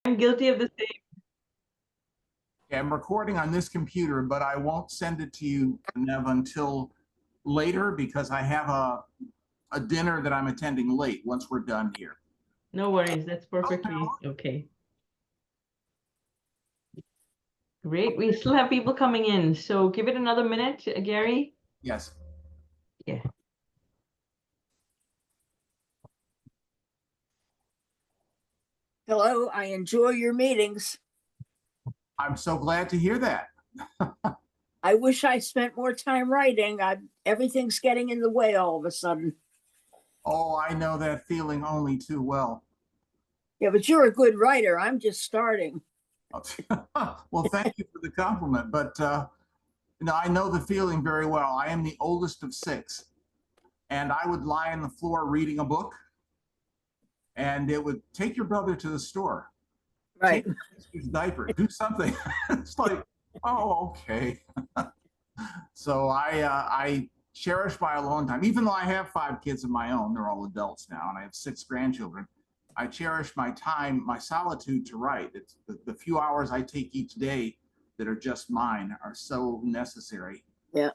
I'm guilty of the same. I'm recording on this computer, but I won't send it to you, Nev, until later because I have a dinner that I'm attending late once we're done here. No worries. That's Oh, perfectly okay. Great. We still have people coming in, so give it another minute, Gary. yes. Yeah. Hello, I enjoy your meetings. I'm so glad to hear that. I wish I spent more time writing. Everything's getting in the way all of a sudden. Oh, I know that feeling only too well. Yeah, but you're a good writer. I'm just starting. Well, thank you for the compliment, but I know the feeling very well. I am the oldest of six, and I would lie on the floor reading a book, and it would take your brother to the store, Right. take his diaper, do something. It's like, oh, okay. So I cherish my alone time, even though I have 5 kids of my own. They're all adults now, and I have 6 grandchildren. I cherish my time, my solitude to write. It's the few hours I take each day that are just mine are so necessary. Yeah.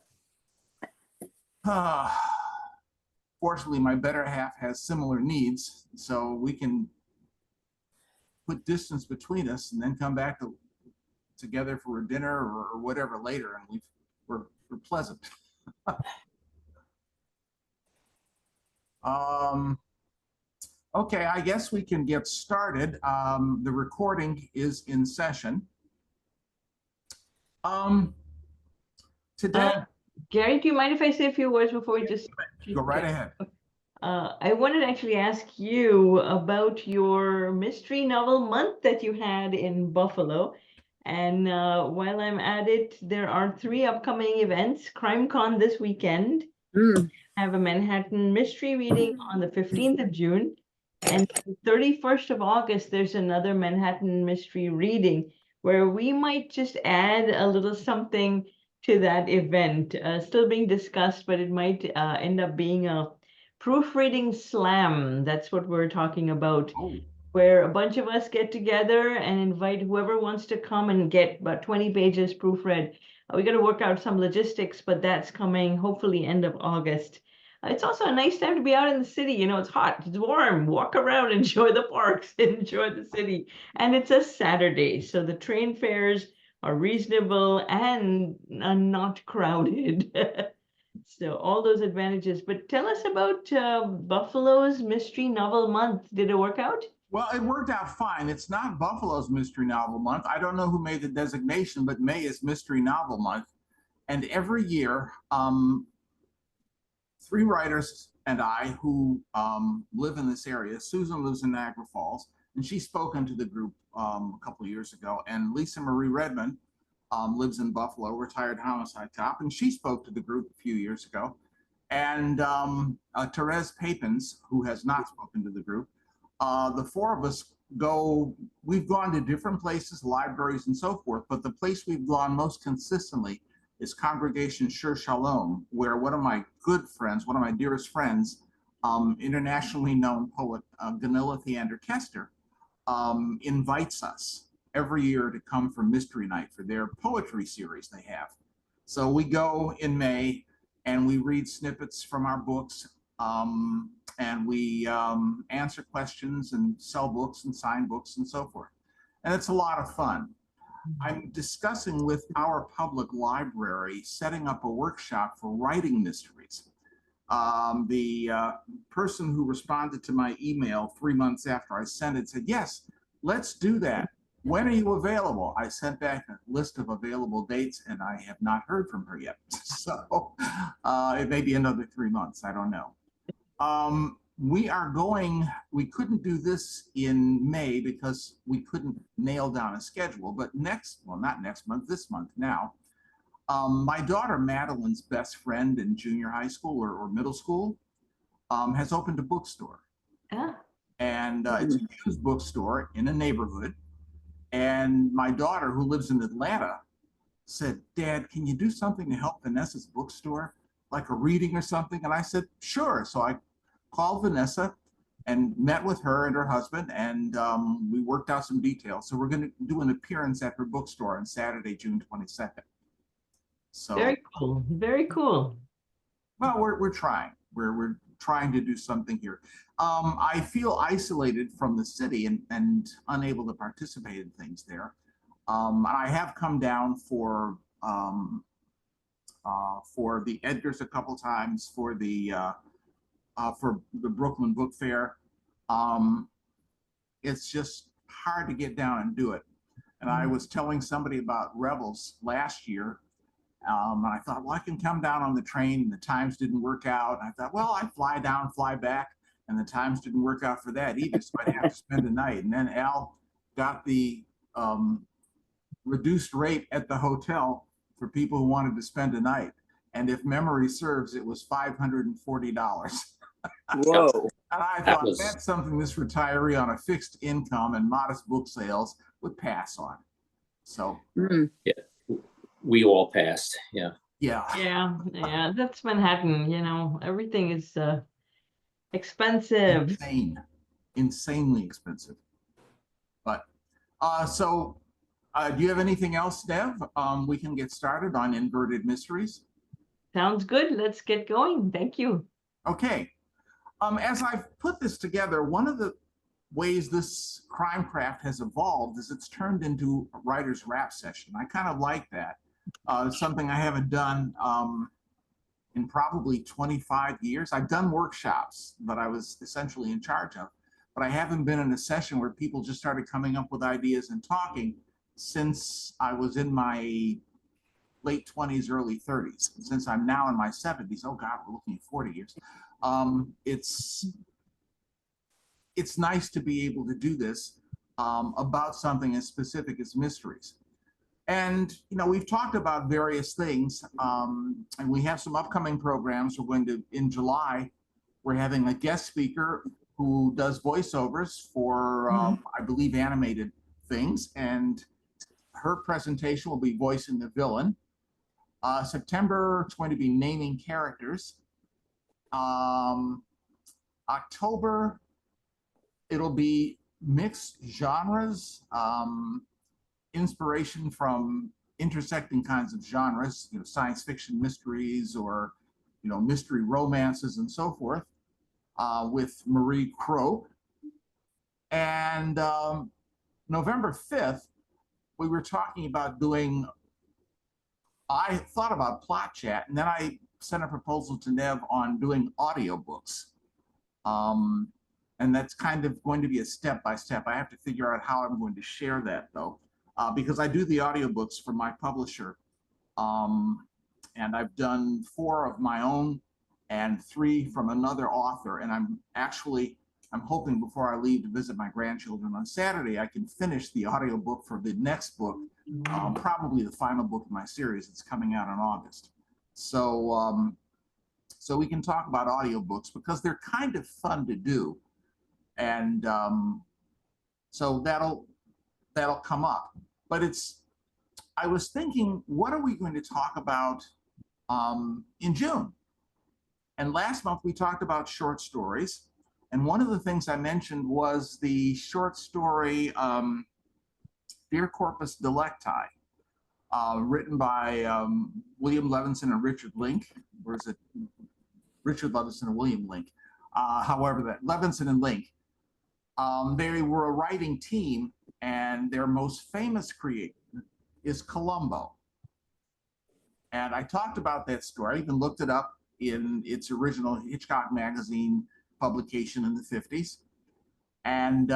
Fortunately, my better half has similar needs, so we can put distance between us and then come back together for a dinner or whatever later, and we're pleasant. Okay, I guess we can get started. The recording is in session. Today, Gary, do you mind if I say a few words before we just go right ahead. I wanted to actually ask you about your mystery novel month that you had in Buffalo. And while I'm at it, there are 3 upcoming events. CrimeCon this weekend. I have a Manhattan mystery reading on the 15th of June. And the 31st of August, there's another Manhattan mystery reading where we might just add a little something to that event. Still being discussed, but it might end up being a proofreading slam. That's what we're talking about, where a bunch of us get together and invite whoever wants to come and get about 20 pages proofread. We got to work out some logistics, but that's coming hopefully end of August. It's also a nice time to be out in the city. It's hot, it's warm, walk around, enjoy the parks, enjoy the city. And it's a Saturday, so the train fares are reasonable and not crowded. So all those advantages. But tell us about Buffalo's mystery novel month. Did it work out? Well, it worked out fine. It's not Buffalo's mystery novel month. I don't know who made the designation, but May is mystery novel month. And every year, 3 writers and I who live in this area, Susan lives in Niagara Falls, and she's spoken to the group a couple of years ago. And Lisa Marie Redmond lives in Buffalo, retired homicide cop, and she spoke to the group a few years ago. And Therese Papins, who has not spoken to the group, the 4 of us we've gone to different places, libraries and so forth, but the place we've gone most consistently is Congregation Sher Shalom, where one of my good friends, one of my dearest friends, internationally known poet Gunilla Theander Kester, invites us every year to come for Mystery Night for their poetry series they have. So we go in May and we read snippets from our books, and we answer questions and sell books and sign books and so forth. And it's a lot of fun. I'm discussing with our public library setting up a workshop for writing mysteries. The person who responded to my email 3 months after I sent it said, yes, let's do that. When are you available? I sent back a list of available dates and I have not heard from her yet. So it may be another 3 months, I don't know. We couldn't do this in May because we couldn't nail down a schedule, but not next month, this month now. My daughter Madeline's best friend in junior high school or middle school has opened a bookstore. And it's a used bookstore in a neighborhood. And my daughter, who lives in Atlanta, said, Dad, can you do something to help Vanessa's bookstore, like a reading or something? And I said, sure. So I called Vanessa, and met with her and her husband, and we worked out some details. So we're going to do an appearance at her bookstore on Saturday, June 22nd. So Very cool. Very cool. well, we're trying. We're trying to do something here. I feel isolated from the city and unable to participate in things there. I have come down for the Edgars a couple times, for the Brooklyn Book Fair. It's just hard to get down and do it. And I was telling somebody about Rebels last year. And I thought, well, I can come down on the train, and the times didn't work out. And I thought, well, I fly down, fly back, and the times didn't work out for that either. So I'd have to spend a night. And then Al got the reduced rate at the hotel for people who wanted to spend a night. And if memory serves, it was $540. Whoa. And I thought that's something this retiree on a fixed income and modest book sales would pass on. So yeah, we all passed. Yeah. Yeah. That's Manhattan. You know, everything is expensive. Insanely expensive. But so do you have anything else, Dev? We can get started on Inverted Mysteries. Sounds good. Let's get going. Thank you. Okay. As I've put this together, one of the ways this CrimeCraft has evolved is it's turned into a writer's rap session. I kind of like that. It's something I haven't done in probably 25 years. I've done workshops that I was essentially in charge of, but I haven't been in a session where people just started coming up with ideas and talking since I was in my late 20s, early 30s. Since I'm now in my 70s, oh God, we're looking at 40 years. It's nice to be able to do this about something as specific as mysteries. And, you know, we've talked about various things, and we have some upcoming programs. We're going to, in July, we're having a guest speaker who does voiceovers for, I believe, animated things. And her presentation will be voicing the villain. September, it's going to be naming characters. October, it'll be mixed genres, inspiration from intersecting kinds of genres, you know, science fiction mysteries, or, you know, mystery romances and so forth, with Marie Crow. And November 5th, we were talking about doing, I thought about Plot Chat, and then I sent a proposal to Nev on doing audiobooks. And that's kind of going to be a step-by-step. I have to figure out how I'm going to share that, though, because I do the audiobooks for my publisher. And I've done 4 of my own and 3 from another author. And I'm hoping before I leave to visit my grandchildren on Saturday, I can finish the audiobook for the next book, probably the final book of my series. It's coming out in August. So, so we can talk about audiobooks because they're kind of fun to do. And so that'll come up. But I was thinking, what are we going to talk about in June? And last month we talked about short stories. And one of the things I mentioned was the short story Dear Corpus Delicti, written by William Levinson and Richard Link. Or is it Richard Levinson and William Link? However, that Levinson and Link. They were a writing team, and their most famous creator is Columbo. And I talked about that story. I even looked it up in its original Hitchcock magazine publication in the 50s. And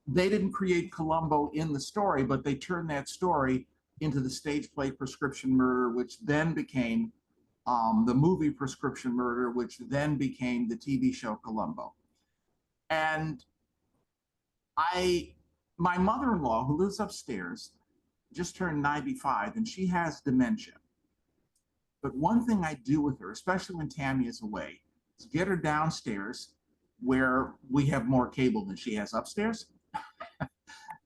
they didn't create Columbo in the story, but they turned that story into the stage play Prescription Murder, which then became the movie Prescription Murder, which then became the TV show Columbo. And my mother-in-law, who lives upstairs, just turned 95, and she has dementia. But one thing I do with her, especially when Tammy is away, is get her downstairs where we have more cable than she has upstairs.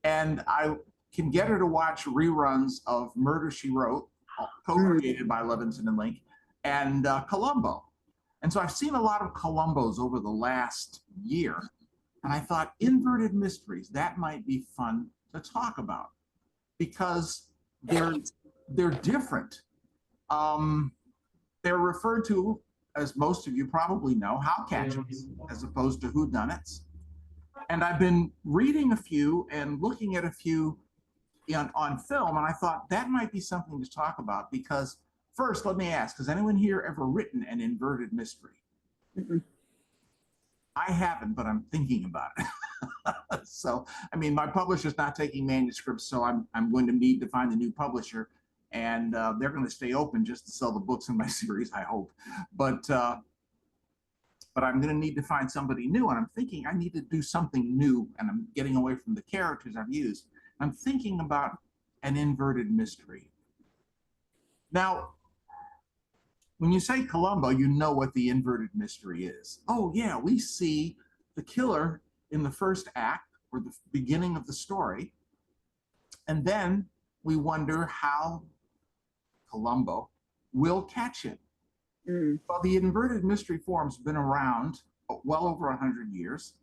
And I can get her to watch reruns of Murder, She Wrote, co-created by Levinson and Link, and Columbo. And so I've seen a lot of Columbos over the last year. And I thought inverted mysteries, that might be fun to talk about because they're different. They're referred to, as most of you probably know, HowCatchEms, as opposed to whodunits. And I've been reading a few and looking at a few on film, and I thought that might be something to talk about because first, let me ask, has anyone here ever written an inverted mystery? Mm-mm. I haven't, but I'm thinking about it. So, I mean, my publisher's not taking manuscripts, so I'm going to need to find a new publisher, and they're going to stay open just to sell the books in my series, I hope. But I'm going to need to find somebody new, and I'm thinking I need to do something new, and I'm getting away from the characters I've used. I'm thinking about an inverted mystery. Now, when you say Columbo, you know what the inverted mystery is. Oh, yeah, we see the killer in the first act or the beginning of the story, and then we wonder how Columbo will catch him. Well, the inverted mystery form's been around well over 100 years,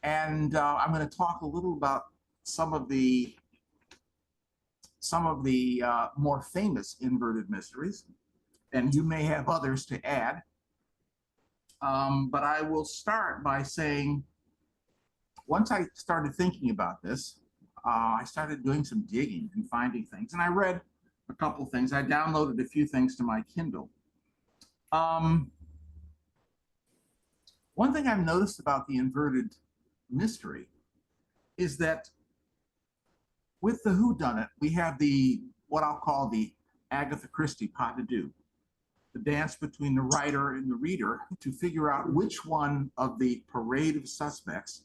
and I'm going to talk a little about some of the more famous inverted mysteries, and you may have others to add. But I will start by saying, once I started thinking about this, I started doing some digging and finding things, and I read a couple things. I downloaded a few things to my Kindle. One thing I've noticed about the inverted mystery is that with the whodunit, we have what I'll call the Agatha Christie pas de deux, the dance between the writer and the reader to figure out which one of the parade of suspects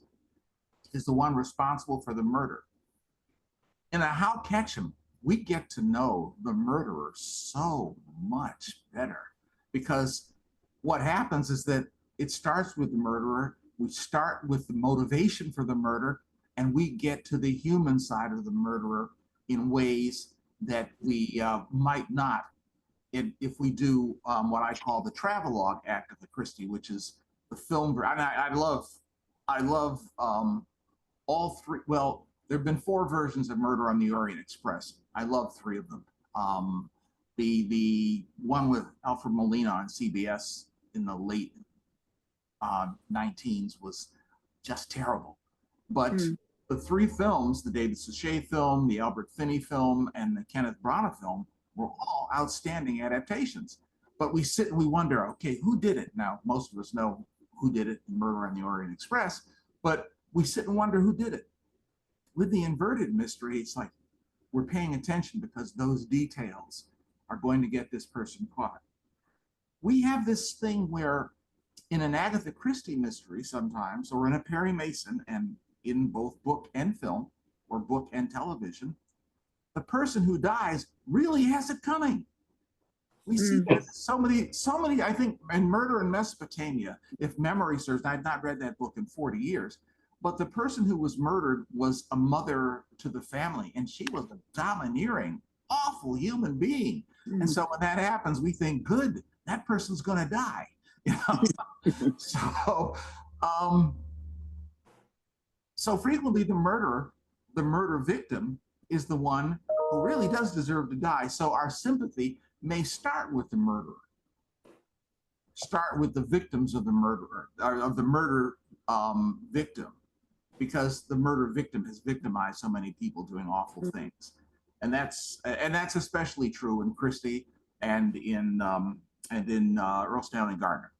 is the one responsible for the murder. In a HowCatchEm, we get to know the murderer so much better because what happens is that it starts with the murderer, we start with the motivation for the murder, and we get to the human side of the murderer in ways that we might not if we do what I call the travelogue Agatha Christie, which is the film. And I love all three. Well, there have been 4 versions of Murder on the Orient Express. I love 3 of them. The one with Alfred Molina on CBS in the late 19s was just terrible. But the 3 films, the David Suchet film, the Albert Finney film, and the Kenneth Branagh film, were all outstanding adaptations. But we sit and we wonder, okay, who did it? Now, most of us know who did it in Murder on the Orient Express, but we sit and wonder who did it. With the inverted mystery, it's like we're paying attention because those details are going to get this person caught. We have this thing where in an Agatha Christie mystery sometimes, or in a Perry Mason, and in both book and film, or book and television, the person who dies really has it coming. We see so many, I think, in Murder in Mesopotamia, if memory serves, I've not read that book in 40 years, but the person who was murdered was a mother to the family, and she was a domineering, awful human being. And so when that happens, we think, good, that person's gonna die. You know? So frequently the murder victim is the one who really does deserve to die. So our sympathy may start with the murderer, start with the victims of the murderer, or of the murder victim, because the murder victim has victimized so many people doing awful things. And that's especially true in Christie and in Earl Stanley Gardner.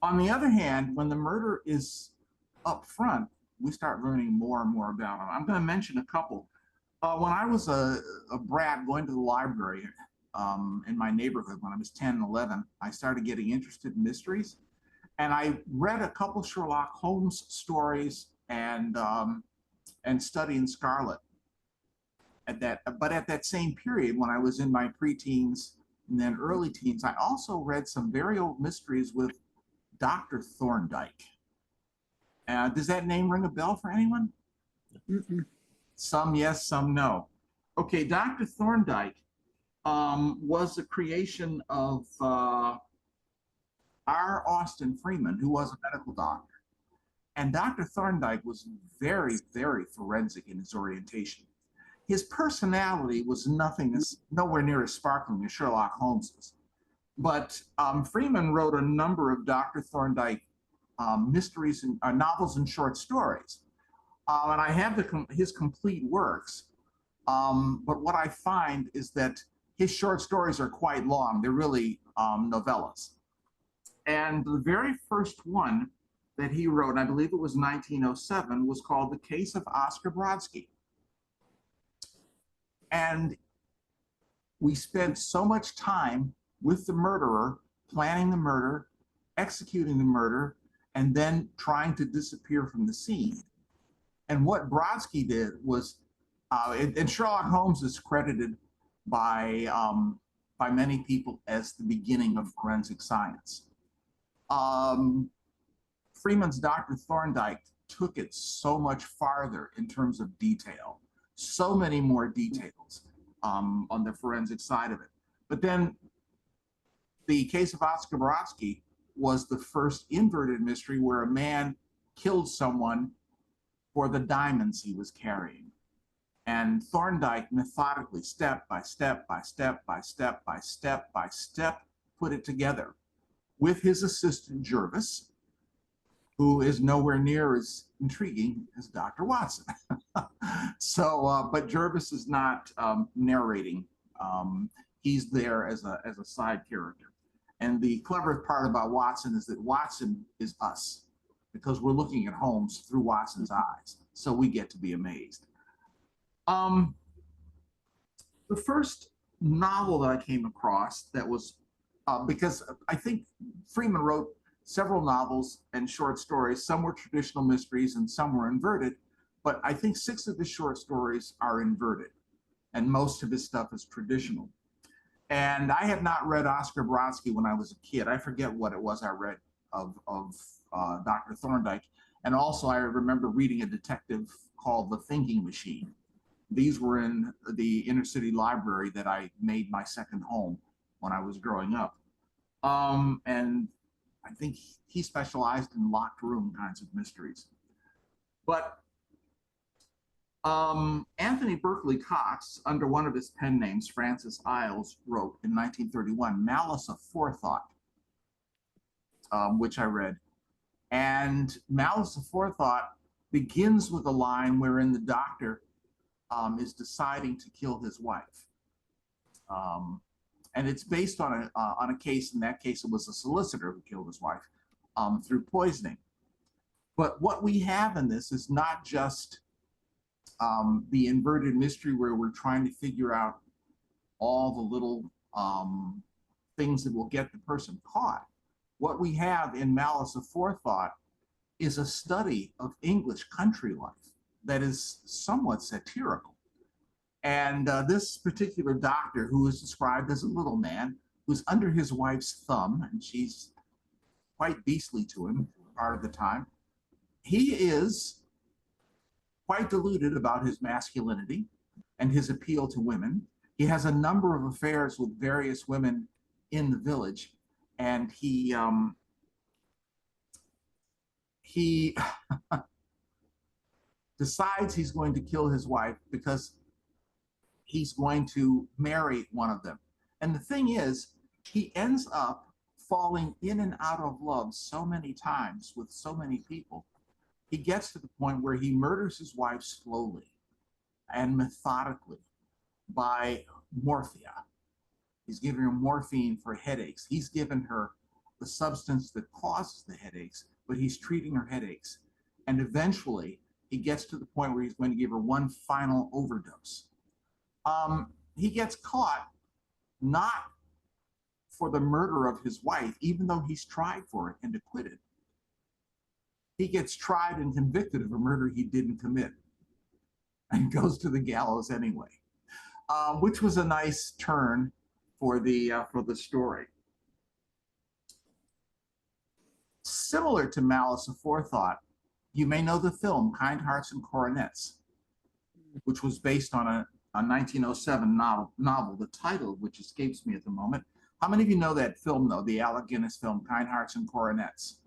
On the other hand, when the murder is up front, we start learning more and more about them. I'm going to mention a couple. When I was a brat going to the library in my neighborhood when I was 10 and 11, I started getting interested in mysteries. And I read a couple Sherlock Holmes stories and Study in Scarlet. But at that same period, when I was in my preteens and then early teens, I also read some very old mysteries with Dr. Thorndyke. Does that name ring a bell for anyone? Some yes, some no. Okay, Dr. Thorndyke was the creation of R. Austin Freeman, who was a medical doctor. And Dr. Thorndike was very, very forensic in his orientation. His personality was nowhere near as sparkling as Sherlock Holmes's. But Freeman wrote a number of Dr. Thorndike mysteries and novels and short stories. And I have his complete works. But what I find is that his short stories are quite long. They're really novellas. And the very first one that he wrote, and I believe it was 1907, was called The Case of Oscar Brodsky. And we spent so much time with the murderer, planning the murder, executing the murder, and then trying to disappear from the scene. And what Brodsky did was, and Sherlock Holmes is credited by many people as the beginning of forensic science. Freeman's Dr. Thorndike took it so much farther in terms of detail, so many more details on the forensic side of it. But then the Case of Oscar Brodsky was the first inverted mystery where a man killed someone for the diamonds he was carrying. And Thorndike methodically, step by step by step by step by step by step, put it together with his assistant Jervis, who is nowhere near as intriguing as Dr. Watson. So, but Jervis is not narrating. He's there as a side character. And the clever part about Watson is that Watson is us, because we're looking at Holmes through Watson's eyes. So we get to be amazed. The first novel that I came across that was, because I think Freeman wrote several novels and short stories. Some were traditional mysteries and some were inverted, but I think 6 of his short stories are inverted and most of his stuff is traditional. And I had not read Oscar Brodsky when I was a kid. I forget what it was I read of Dr. Thorndike. And also I remember reading a detective called The Thinking Machine. These were in the inner city library that I made my second home when I was growing up. And I think he specialized in locked room kinds of mysteries. But Anthony Berkeley Cox, under one of his pen names, Francis Iles, wrote in 1931, Malice Aforethought, which I read. And Malice Aforethought begins with a line wherein the doctor is deciding to kill his wife. And it's based on a case. In that case, it was a solicitor who killed his wife through poisoning. But what we have in this is not just the inverted mystery where we're trying to figure out all the little things that will get the person caught. What we have in Malice Aforethought is a study of English country life that is somewhat satirical. And this particular doctor, who is described as a little man, who's under his wife's thumb, and she's quite beastly to him part of the time, he is quite deluded about his masculinity and his appeal to women. He has a number of affairs with various women in the village, and he decides he's going to kill his wife because he's going to marry one of them. And the thing is, he ends up falling in and out of love so many times with so many people. He gets to the point where he murders his wife slowly and methodically by morphia. He's giving her morphine for headaches. He's given her the substance that causes the headaches, but he's treating her headaches. And eventually, he gets to the point where he's going to give her one final overdose. He gets caught not for the murder of his wife, even though he's tried for it and acquitted. He gets tried and convicted of a murder he didn't commit and goes to the gallows anyway, which was a nice turn for the story. Similar to Malice Aforethought, you may know the film Kind Hearts and Coronets, which was based on a 1907 novel, the title, which escapes me at the moment. How many of you know that film, though, the Alec Guinness film, Kind Hearts and Coronets?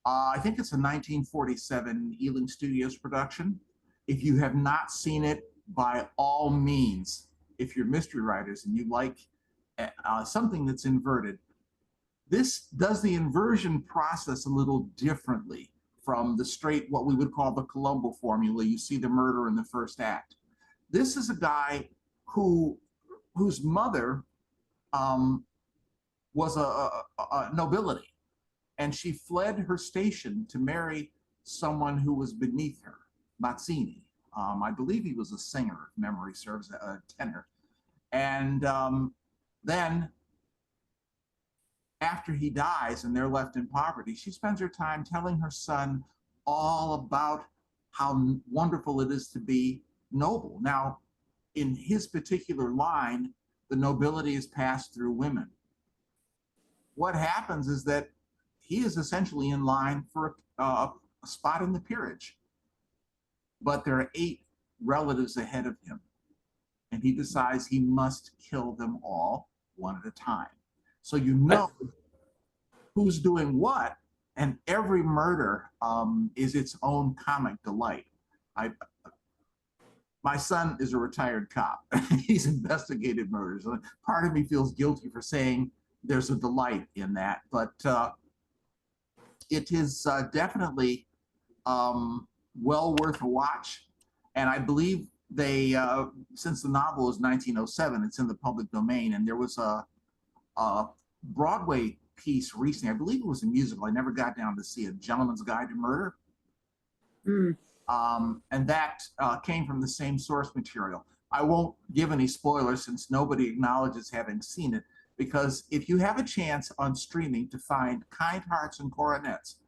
I think it's a 1947 Ealing Studios production. If you have not seen it, by all means, if you're mystery writers and you like something that's inverted, this does the inversion process a little differently from the straight, what we would call the Columbo formula. You see the murder in the first act. This is a guy whose mother was a nobility, and she fled her station to marry someone who was beneath her, Mazzini. I believe he was a singer, if memory serves, a tenor. And then after he dies and they're left in poverty, she spends her time telling her son all about how wonderful it is to be noble. Now, in his particular line, the nobility is passed through women. What happens is that he is essentially in line for a spot in the peerage, but there are 8 relatives ahead of him, and he decides he must kill them all one at a time. So you know who's doing what, and every murder is its own comic delight. My son is a retired cop. He's investigated murders. Part of me feels guilty for saying there's a delight in that, but it is definitely well worth a watch. And I believe they, since the novel is 1907, it's in the public domain, and there was a Broadway piece recently, I believe it was a musical, I never got down to see it, Gentleman's Guide to Murder. And that came from the same source material. I won't give any spoilers since nobody acknowledges having seen it, because if you have a chance on streaming to find Kind Hearts and Coronets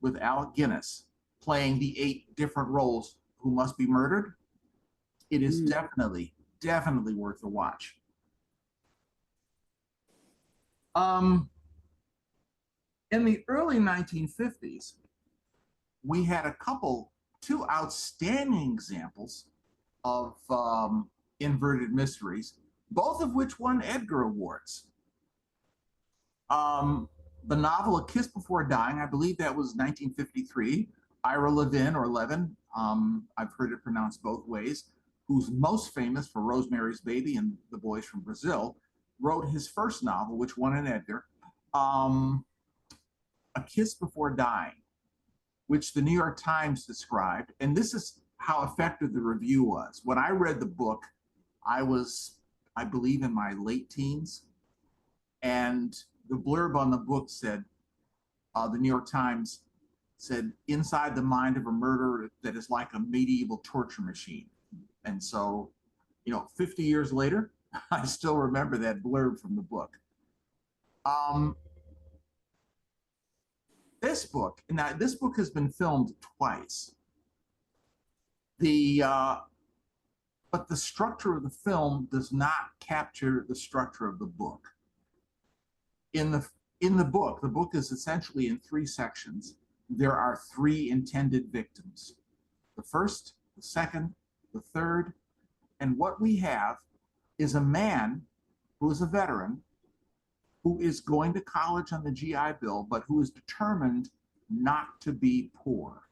with Alec Guinness playing the 8 different roles who must be murdered, it is definitely worth a watch. In the early 1950s, we had 2 outstanding examples of inverted mysteries, both of which won Edgar Awards. The novel A Kiss Before Dying, I believe that was 1953. Ira Levin, or Levin, I've heard it pronounced both ways, who's most famous for Rosemary's Baby and The Boys from Brazil, wrote his first novel, which won an Edgar, A Kiss Before Dying, which the New York Times described, and this is how effective the review was. When I read the book, I was, I believe, in my late teens, and the blurb on the book said, the New York Times said, inside the mind of a murderer that is like a medieval torture machine. And so, 50 years later, I still remember that blurb from the book. This book has been filmed twice. But the structure of the film does not capture the structure of the book. In the book is essentially in 3 sections. There are 3 intended victims: the first, the second, the third. And what we have is a man who is a veteran, who is going to college on the GI Bill, but who is determined not to be poor.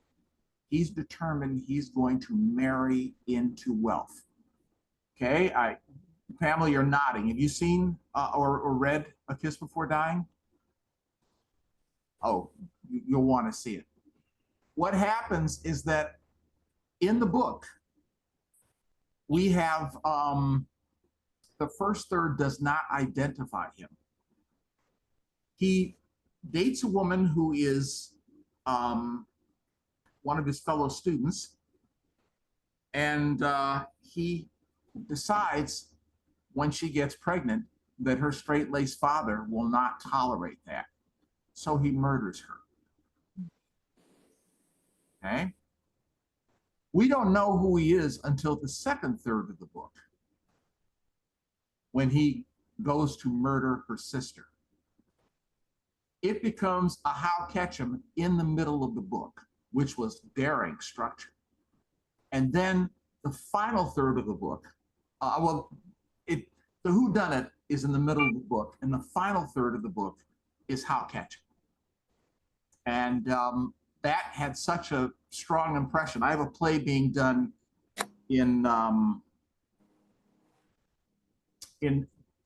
He's determined he's going to marry into wealth. Okay, Pamela, you're nodding. Have you seen or read A Kiss Before Dying? Oh, you'll want to see it. What happens is that in the book, we have the first third does not identify him. He dates a woman who is one of his fellow students, and he decides when she gets pregnant that her straight-laced father will not tolerate that. So he murders her. Okay? We don't know who he is until the second third of the book, when he goes to murder her sister. It becomes a HowCatchEms in the middle of the book, which was daring structure. And then the final third of the book, the whodunit is in the middle of the book, and the final third of the book is HowCatchEms. And that had such a strong impression. I have a play being done in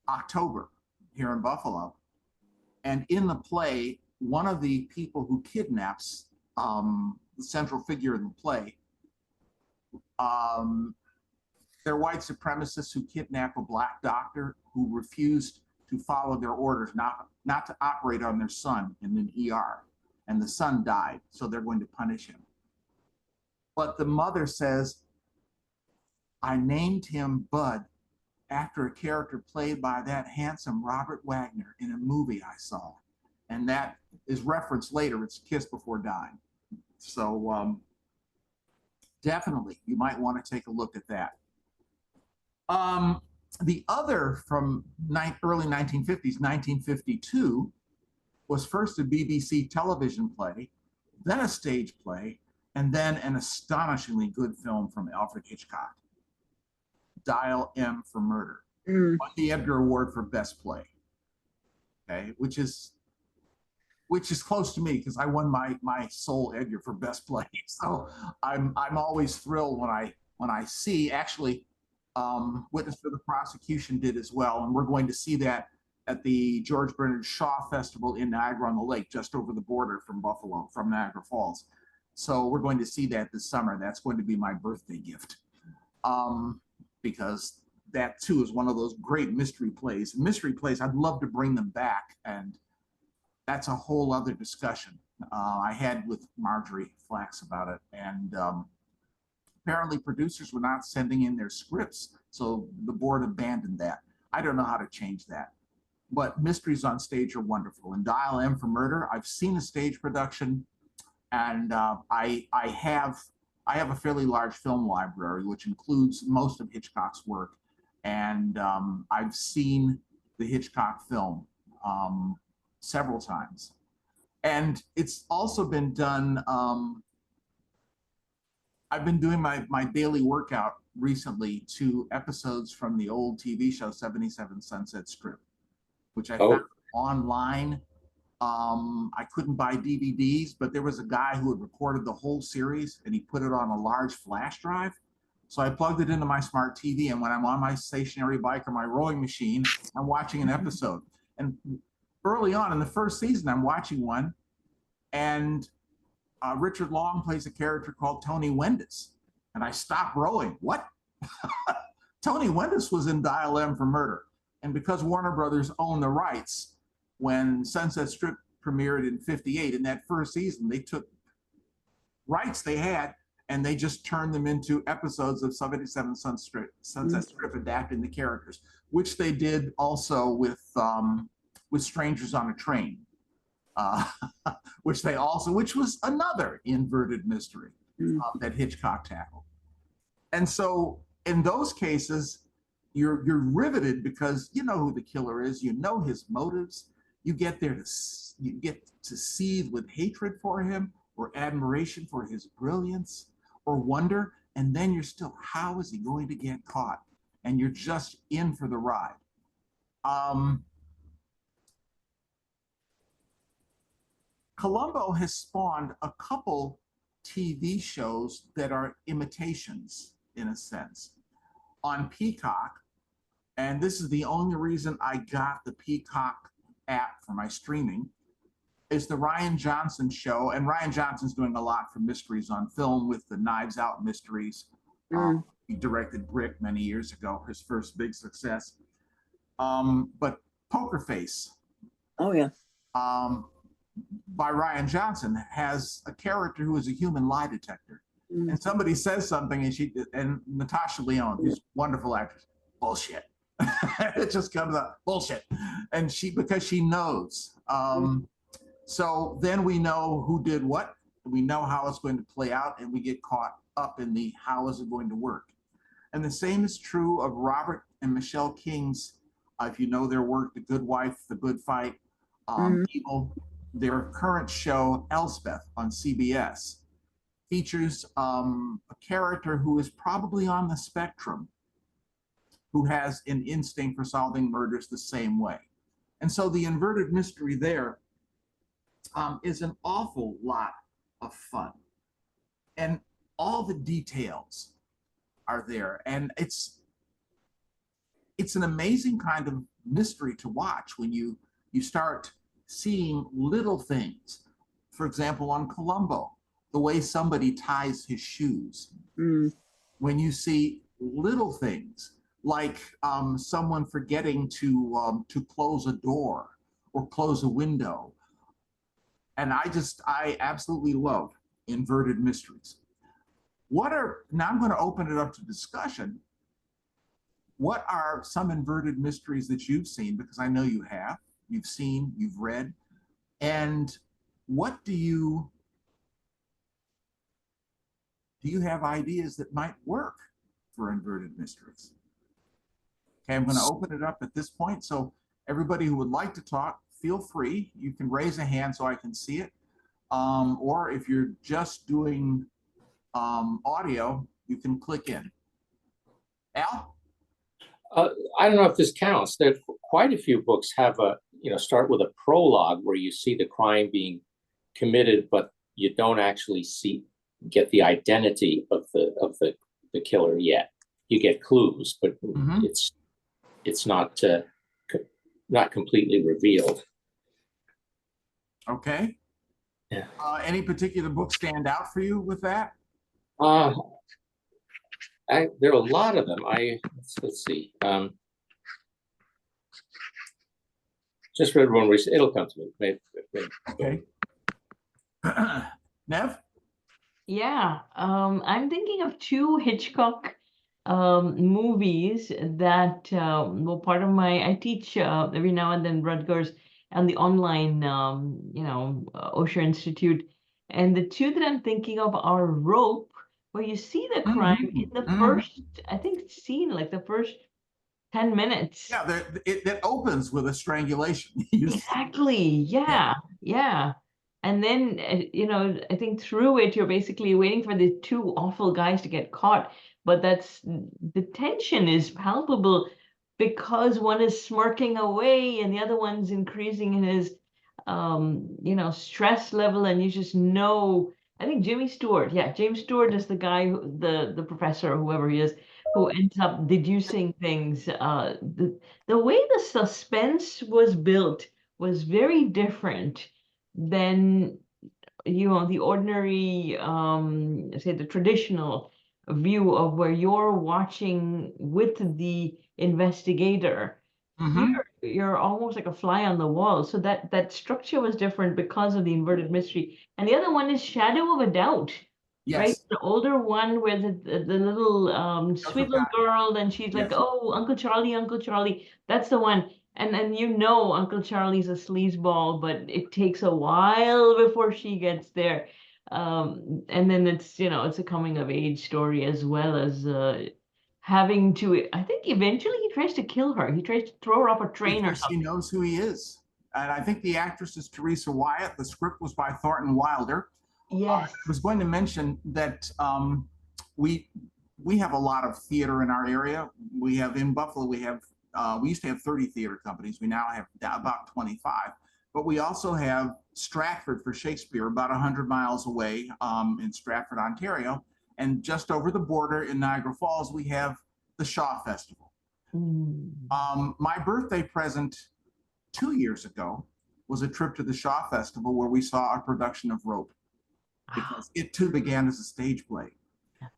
October here in Buffalo. And in the play, one of the people who kidnaps the central figure in the play, they're white supremacists who kidnap a black doctor who refused to follow their orders, not to operate on their son in an ER. And the son died, so they're going to punish him. But the mother says, I named him Bud after a character played by that handsome Robert Wagner in a movie I saw. And that is referenced later. It's Kiss Before Dying. So definitely, you might want to take a look at that. The other from early 1950s, 1952, was first a BBC television play, then a stage play, and then an astonishingly good film from Alfred Hitchcock, Dial M for Murder. Won the Edgar Award for Best Play. Okay, which is close to me because I won my sole Edgar for Best Play. So I'm always thrilled when I see, actually, Witness for the Prosecution did as well, and we're going to see that at the George Bernard Shaw Festival in Niagara-on-the-Lake, just over the border from Buffalo, from Niagara Falls. So we're going to see that this summer. That's going to be my birthday gift, because that too is one of those great mystery plays. Mystery plays, I'd love to bring them back, and that's a whole other discussion. I had with Marjorie Flax about it, and apparently producers were not sending in their scripts, so the board abandoned that. I don't know how to change that. But mysteries on stage are wonderful. And Dial M for Murder, I've seen a stage production, and I have a fairly large film library, which includes most of Hitchcock's work. And I've seen the Hitchcock film several times. And it's also been done, I've been doing my daily workout recently to episodes from the old TV show 77 Sunset Strip, which I found online. I couldn't buy DVDs, but there was a guy who had recorded the whole series and he put it on a large flash drive. So I plugged it into my smart TV, and when I'm on my stationary bike or my rowing machine, I'm watching an episode. And early on in the first season, I'm watching one, and Richard Long plays a character called Tony Wendis. And I stopped rowing. What? Tony Wendis was in Dial M for Murder. And because Warner Brothers owned the rights, when Sunset Strip premiered in '58, in that first season, they took rights they had and they just turned them into episodes of 77 Sunset Strip, adapting the characters, which they did also with Strangers on a Train, which was another inverted mystery that Hitchcock tackled. And so in those cases, you're riveted because you know who the killer is, you know his motives, you get to seethe with hatred for him or admiration for his brilliance or wonder, and then you're still, how is he going to get caught? And you're just in for the ride. Columbo has spawned a couple TV shows that are imitations, in a sense, on Peacock. And this is the only reason I got the Peacock app for my streaming, is the Rian Johnson show. And Rian Johnson's doing a lot for mysteries on film with the Knives Out mysteries. He directed Brick many years ago, his first big success. But Poker Face. Oh, yeah. By Rian Johnson has a character who is a human lie detector. And somebody says something, and Natasha Lyonne, who's a wonderful actress, bullshit. It just comes out, bullshit. And because she knows. So then we know who did what, we know how it's going to play out, and we get caught up in the how is it going to work. And the same is true of Robert and Michelle King's, if you know their work, The Good Wife, The Good Fight, Evil, their current show, Elspeth, on CBS. features a character who is probably on the spectrum, who has an instinct for solving murders the same way. And so the inverted mystery there is an awful lot of fun. And all the details are there. And it's an amazing kind of mystery to watch when you start seeing little things. For example, on Columbo, the way somebody ties his shoes. Mm. When you see little things like someone forgetting to close a door or close a window. And I absolutely love inverted mysteries. Now I'm going to open it up to discussion. What are some inverted mysteries that you've seen? Because I know you have. You've seen, you've read. And what do you have ideas that might work for inverted mysteries? Okay, I'm going to open it up at this point. So everybody who would like to talk, feel free. You can raise a hand so I can see it. Or if you're just doing audio, you can click in. Al? I don't know if this counts. There quite a few books have start with a prologue where you see the crime being committed, but you don't actually get the identity of the killer yet. You get clues, but it's not completely revealed. Okay. Yeah. Any particular book stand out for you with that? There are a lot of them. Let's see. Just read one recently. It'll come to me. Maybe. Okay. Nev? Yeah, I'm thinking of two Hitchcock movies that were part of I teach every now and then Rutgers and the online, Osher Institute. And the two that I'm thinking of are Rope, where you see the crime in the first, I think, scene, like the first 10 minutes. Yeah, it opens with a strangulation. Exactly. Yeah. And then, I think through it, you're basically waiting for the two awful guys to get caught. But the tension is palpable because one is smirking away and the other one's increasing in his, stress level. And you just know, I think James Stewart is the guy, the professor or whoever he is, who ends up deducing things. The way the suspense was built was very different than the ordinary say the traditional view of where you're watching with the investigator. Here you're almost like a fly on the wall, so that structure was different because of the inverted mystery. And the other one is Shadow of a Doubt. Right, Yes. the older one where the little sweet little girl, and she's like, Yes. "Oh, Uncle Charlie, that's the one." And Uncle Charlie's a sleazeball, but it takes a while before she gets there. And then it's a coming of age story as well as having to. I think eventually he tries to kill her. He tries to throw her off a train or Because she something. knows who he is. And I think the actress is Teresa Wyatt. The script was by Thornton Wilder. Yes. I was going to mention that we have a lot of theater in our area. We have in Buffalo, we used to have 30 theater companies. We now have about 25. But we also have Stratford for Shakespeare, about 100 miles away in Stratford, Ontario. And just over the border in Niagara Falls, we have the Shaw Festival. My birthday present 2 years ago was a trip to the Shaw Festival where we saw a production of Rope, because it too began as a stage play.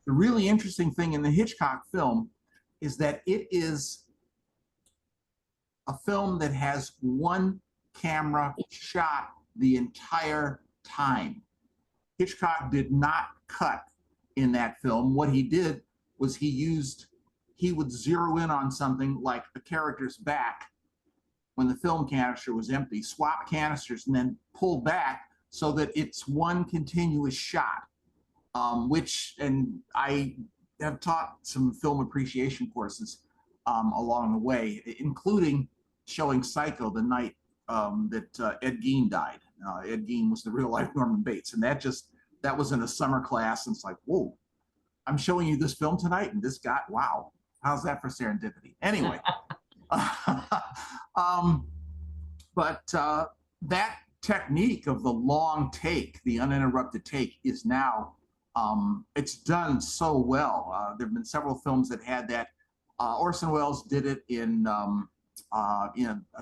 The really interesting thing in the Hitchcock film is that it is a film that has one camera shot the entire time. Hitchcock did not cut in that film. What he did was he would zero in on something like the character's back when the film canister was empty, swap canisters, and then pull back so that it's one continuous shot, and I have taught some film appreciation courses along the way, including showing Psycho the night that Ed Gein died. Ed Gein was the real life Norman Bates, and that that was in a summer class, and it's like, whoa, I'm showing you this film tonight, and this guy, wow, how's that for serendipity? Anyway, that technique of the long take, the uninterrupted take, is now it's done so well. There have been several films that had that. Orson Welles did it in A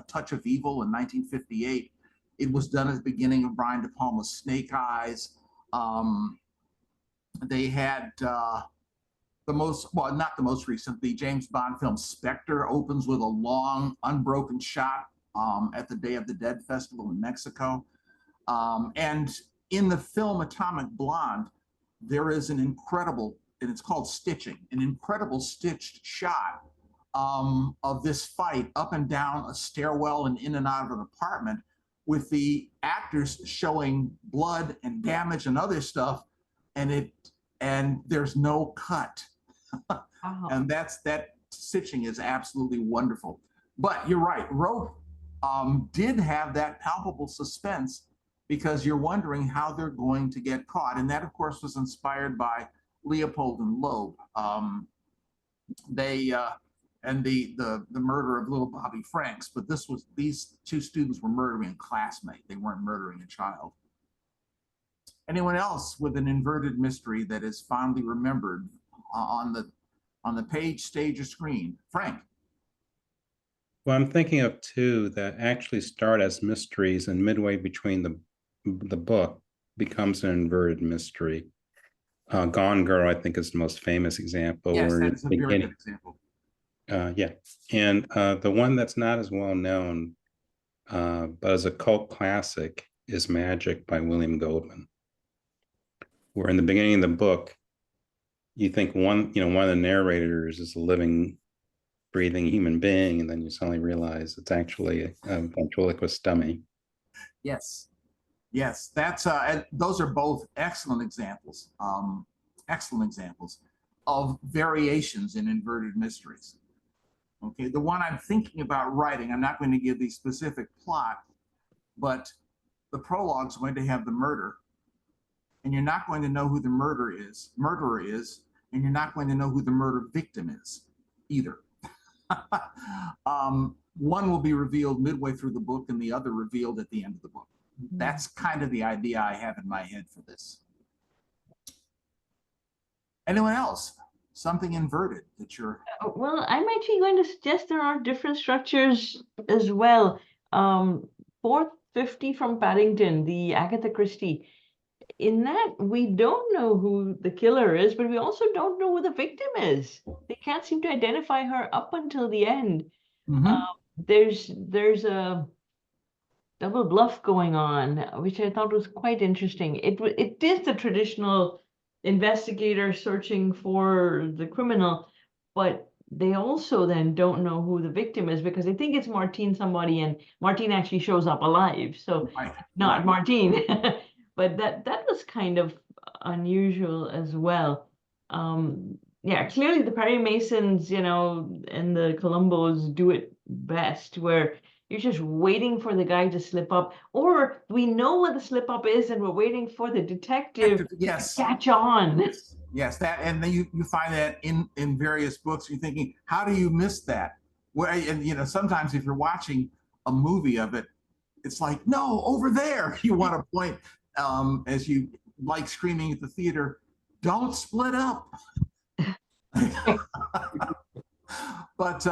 Touch of Evil in 1958. It was done at the beginning of Brian De Palma's Snake Eyes. They had not the most recent, the James Bond film Spectre opens with a long, unbroken shot at the Day of the Dead Festival in Mexico. And in the film Atomic Blonde, there is an incredible, and it's called stitching, an incredible stitched shot of this fight up and down a stairwell and in and out of an apartment, with the actors showing blood and damage and other stuff, and there's no cut. Wow. And that stitching is absolutely wonderful. But you're right, Rope did have that palpable suspense, because you're wondering how they're going to get caught. And that, of course, was inspired by Leopold and Loeb. And the murder of little Bobby Franks, but these two students were murdering a classmate. They weren't murdering a child. Anyone else with an inverted mystery that is fondly remembered on the page, stage, or screen? Frank. Well, I'm thinking of two that actually start as mysteries, and midway between the book becomes an inverted mystery. Gone Girl, I think, is the most famous example. Yes, where that's a very good example. Yeah, and the one that's not as well known, but as a cult classic, is Magic by William Goldman, where in the beginning of the book, you think one of the narrators is a living, breathing human being, and then you suddenly realize it's actually a ventriloquist dummy. Yes, that's and those are both excellent examples of variations in inverted mysteries. Okay, the one I'm thinking about writing, I'm not going to give the specific plot, but the prologue is going to have the murder, and you're not going to know who the murderer is, and you're not going to know who the murder victim is either. One will be revealed midway through the book, and the other revealed at the end of the book. That's kind of the idea I have in my head for this. Anyone else? Something inverted that you're... Well, I'm actually going to suggest there are different structures as well. 450 from Paddington, the Agatha Christie. In that, we don't know who the killer is, but we also don't know who the victim is. They can't seem to identify her up until the end. Mm-hmm. There's a double bluff going on, which I thought was quite interesting. It is the traditional investigator searching for the criminal, but they also then don't know who the victim is, because they think it's Martine somebody, and Martine actually shows up alive, so not Martine. But that was kind of unusual as well. Yeah, clearly the Perry Masons, and the Columbos do it best, where you're just waiting for the guy to slip up, or we know what the slip up is, and we're waiting for the detective to catch on. Yes, that, and then you find that in various books. You're thinking, how do you miss that? And sometimes if you're watching a movie of it, it's like, no, over there. You want to point, as you like screaming at the theater, don't split up. But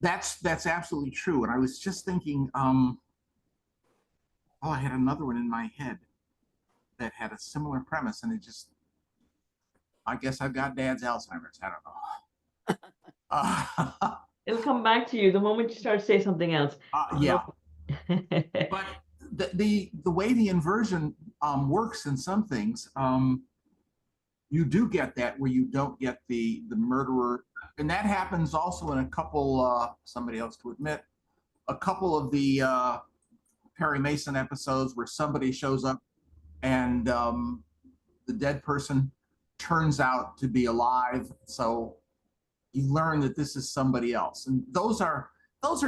that's absolutely true. And I was just thinking, I had another one in my head that had a similar premise, and I guess I've got Dad's Alzheimer's. I don't know. It'll come back to you the moment you start to say something else. Yeah. But the way the inversion works in some things, you do get that where you don't get the murderer. And that happens also in a couple, somebody else to admit, a couple of the Perry Mason episodes where somebody shows up and the dead person turns out to be alive. So you learn that this is somebody else. And those are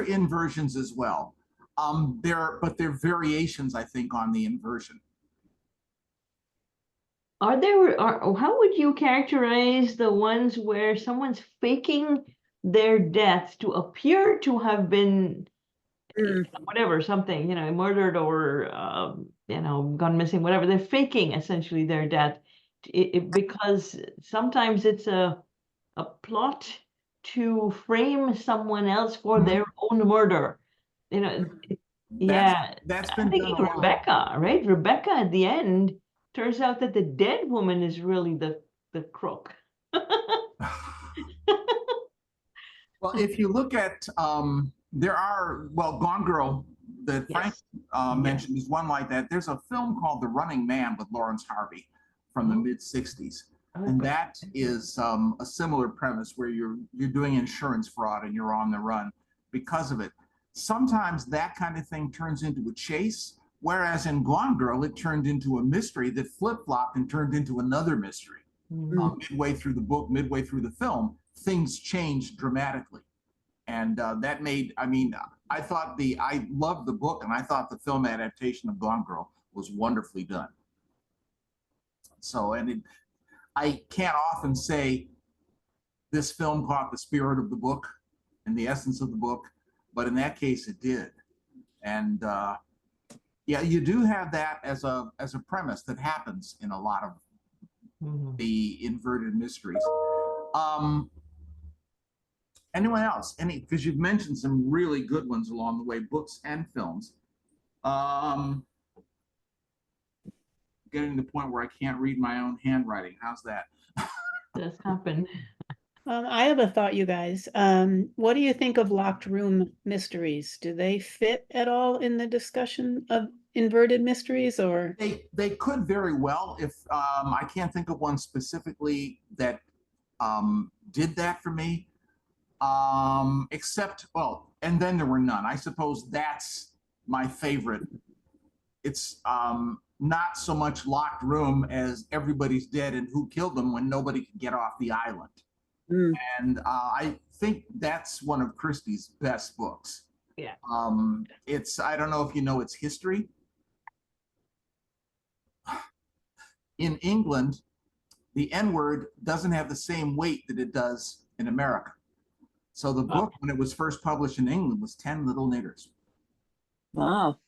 inversions as well. They're variations, I think, on the inversion. How would you characterize the ones where someone's faking their death to appear to have been Mm, whatever, something, murdered or, gone missing, whatever. They're faking essentially their death because sometimes it's a plot to frame someone else for their own murder. You know, That's yeah, that's I'm been done thinking a lot. Rebecca, right? Rebecca at the end turns out that the dead woman is really the crook. Well, if you look at, Gone Girl that Frank Yes. Yeah. mentioned is one like that. There's a film called The Running Man with Lawrence Harvey from the Oh. mid-60s. Oh, And great. that is a similar premise where you're doing insurance fraud and you're on the run because of it. Sometimes that kind of thing turns into a chase, whereas in Gone Girl, it turned into a mystery that flip-flopped and turned into another mystery. Mhm. Midway through the book, midway through the film, things changed dramatically. And that made, I loved the book and I thought the film adaptation of Gone Girl was wonderfully done. So, I can't often say this film caught the spirit of the book and the essence of the book, but in that case it did. And yeah, you do have that as a premise that happens in a lot of Mhm. the inverted mysteries. Anyone else? Because you've mentioned some really good ones along the way, books and films. Getting to the point where I can't read my own handwriting. How's that? That's happened. I have a thought, you guys. What do you think of locked room mysteries? Do they fit at all in the discussion of inverted mysteries, or? They could very well. If I can't think of one specifically that did that for me. Except, well, and then there were none. I suppose that's my favorite. It's not so much locked room as everybody's dead and who killed them when nobody could get off the island. mm, And I think that's one of Christie's best books. Yeah. I don't know if you know its history. In England, the N-word doesn't have the same weight that it does in America. So the book, when it was first published in England, was 10 Little Niggers. wow.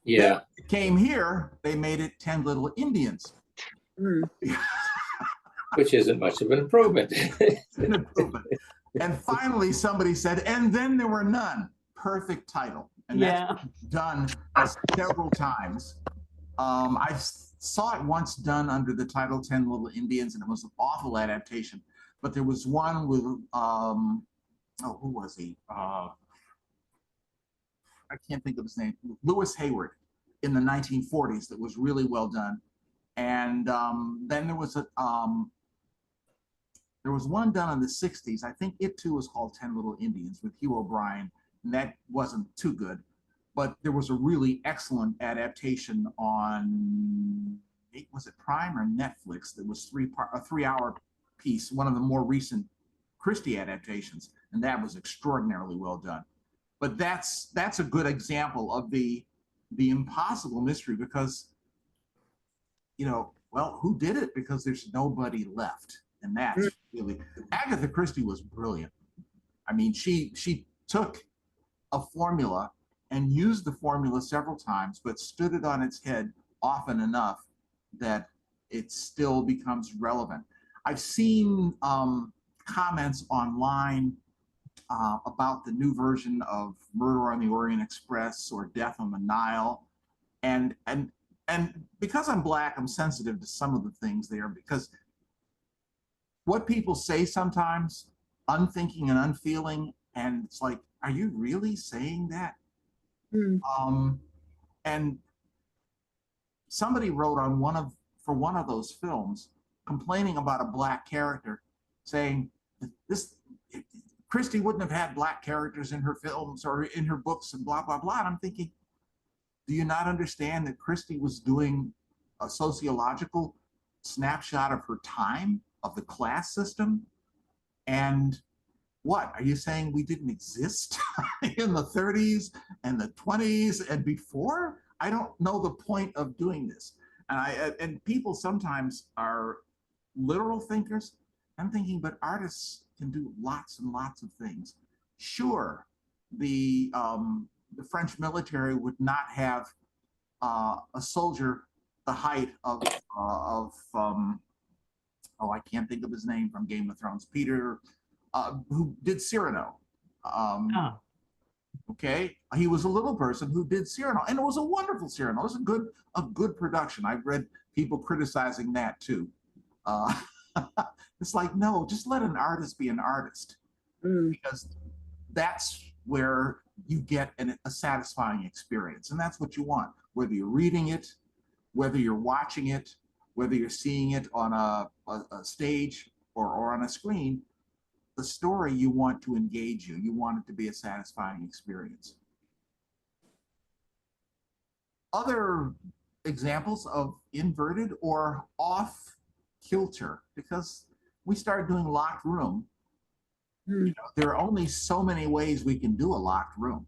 Yeah, Then it came here, they made it 10 Little Indians. Mm, which isn't much of an improvement. An improvement. And finally, somebody said, and then there were none. Perfect title. And Yeah. that's done several times. I saw it once done under the title 10 Little Indians, and it was an awful adaptation. But there was one with, who was he? I can't think of his name. Lewis Hayward in the 1940s that was really well done. And then there was one done in the 60s. I think it too was called 10 Little Indians with Hugh O'Brien, and that wasn't too good. But there was a really excellent adaptation on, was it Prime or Netflix? That was a 3-hour piece, one of the more recent Christie adaptations, and that was extraordinarily well done. But that's a good example of the impossible mystery because, well, who did it? Because there's nobody left, and that's really, Agatha Christie was brilliant. I mean, she took a formula and used the formula several times, but stood it on its head often enough that it still becomes relevant. I've seen comments online about the new version of Murder on the Orient Express or Death on the Nile, and because I'm Black, I'm sensitive to some of the things there, because what people say sometimes, unthinking and unfeeling, and it's like, are you really saying that? mm, And somebody wrote on for one of those films, complaining about a Black character, saying Christie wouldn't have had Black characters in her films or in her books and blah, blah, blah. And I'm thinking, do you not understand that Christie was doing a sociological snapshot of her time, of the class system? And what, are you saying we didn't exist in the 30s and the 20s and before? I don't know the point of doing this. And people sometimes are literal thinkers. I'm thinking, but artists can do lots and lots of things. Sure, the French military would not have a soldier the height of oh, I can't think of his name from Game of Thrones, Peter, who did Cyrano. Ah, Okay, he was a little person who did Cyrano, and it was a wonderful Cyrano. It was a good production. I've read people criticizing that too. Uh, it's like, no, just let an artist be an artist, because that's where you get a satisfying experience, and that's what you want. Whether you're reading it, whether you're watching it, whether you're seeing it on a stage or on a screen, the story, you want to engage you. You want it to be a satisfying experience. Other examples of inverted or off kilter, because we started doing locked room. You know, there are only so many ways we can do a locked room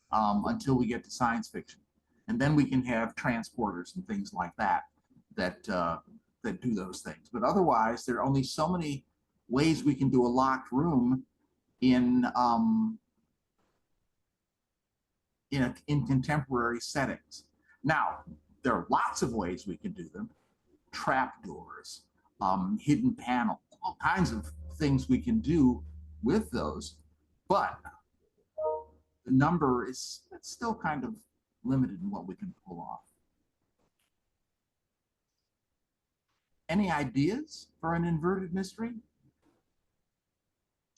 until we get to science fiction. And then we can have transporters and things like that that do those things. But otherwise, there are only so many ways we can do a locked room in contemporary settings. Now, there are lots of ways we can do them: trapdoors, hidden panels, all kinds of things we can do with those. But the number is still kind of limited in what we can pull off. Any ideas for an inverted mystery?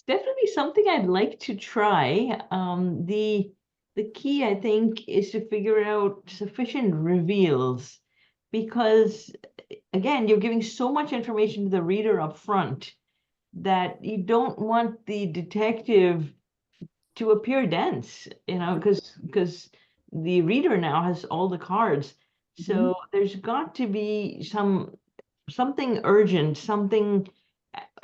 it's definitely something I'd like to try. The key, I think, is to figure out sufficient reveals, because again, you're giving so much information to the reader up front that you don't want the detective to appear dense, because the reader now has all the cards. So there's got to be something urgent, something